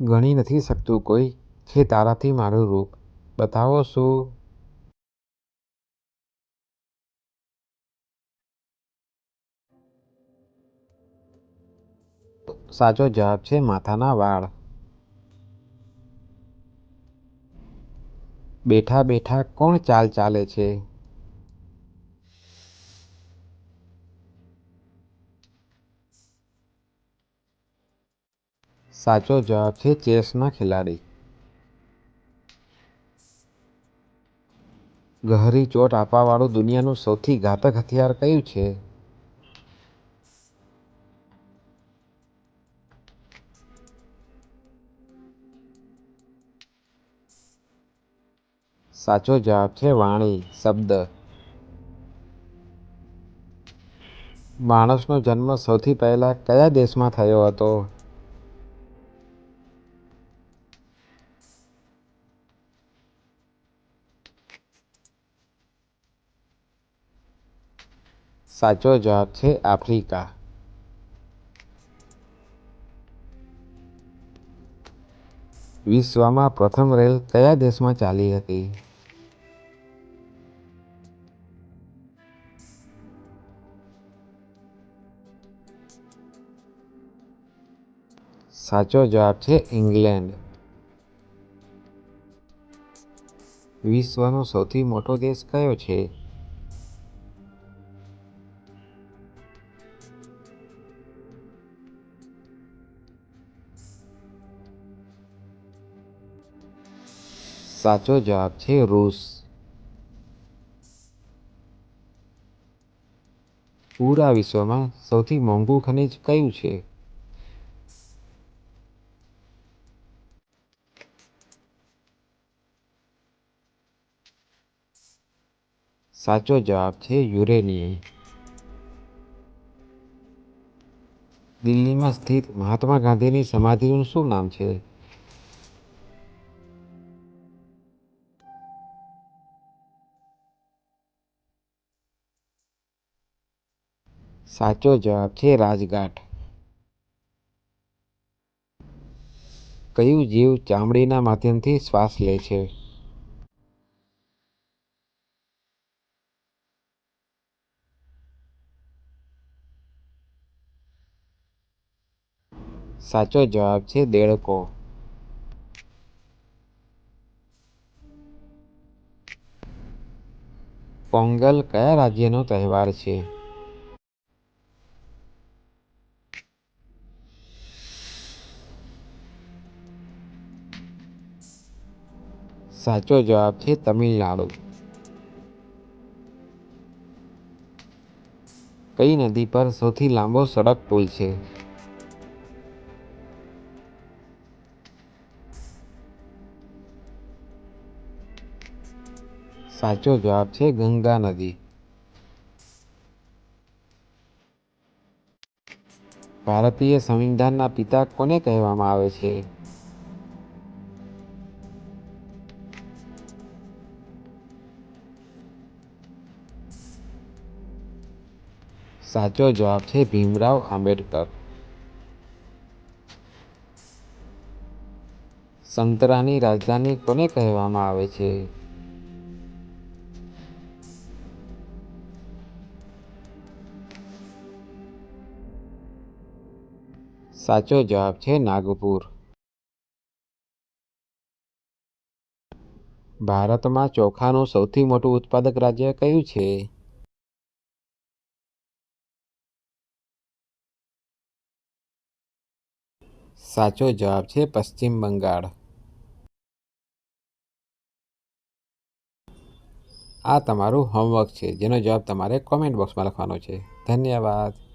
ગણી નથી શકતું કોઈ છે તારાથી મારું રૂપ, બતાવો શું? સાચો જવાબ છે માથાના વાળ. બેઠા બેઠા કોણ ચાલ ચાલે છે? સાચો જવાબ છે ચેસના ખેલાડી. ગહરી ચોટ આપવાવાળું દુનિયાનું સૌથી ઘાતક હથિયાર કયું છે? સાચો જવાબ છે વાણી, શબ્દ. માણસનો જન્મ સૌથી પહેલા કયા દેશમાં થયો હતો? સાચો જવાબ છે આફ્રિકા. વિશ્વમાં પ્રથમ રેલ કયા દેશમાં ચાલી હતી? સાચો જવાબ છે ઇંગ્લેન્ડ. વિશ્વનો સૌથી મોટો દેશ કયો છે? સાચો જવાબ છે રૂસ. પૂરા વિશ્વમાં સૌથી મોંઘું ખનિજ કયું છે? સાચો જવાબ છે યુરેનિયમ. દિલ્હીમાં સ્થિત મહાત્મા ગાંધીની સમાધિનું શું નામ છે? સાચો જવાબ છે રાજઘાટ. કયું જીવ ચામડીના માધ્યમથી શ્વાસ લે છે? સાચો જવાબ છે દેડકો. પોંગલ કયા રાજ્યનો તહેવાર છે? સાચો જવાબ છે તમિલનાડુ. કઈ નદી પર સૌથી લાંબો સડક પુલ છે? સાચો જવાબ છે ગંગા નદી. ભારતીય સંવિધાનના પિતા કોને કહેવામાં આવે છે? સાચો જવાબ છે ભીમરાવ આંબેડકર. સંતરાની રાજધાની કોને કહેવામાં આવે છે? સાચો જવાબ છે નાગપુર. ભારતમાં ચોખાનું સૌથી મોટું ઉત્પાદક રાજ્ય કયું છે? સાચો જવાબ છે પશ્ચિમ બંગાળ. આ તમારું હોમવર્ક છે જેનો જવાબ તમારે કોમેન્ટ બોક્સમાં લખવાનો છે. ધન્યવાદ.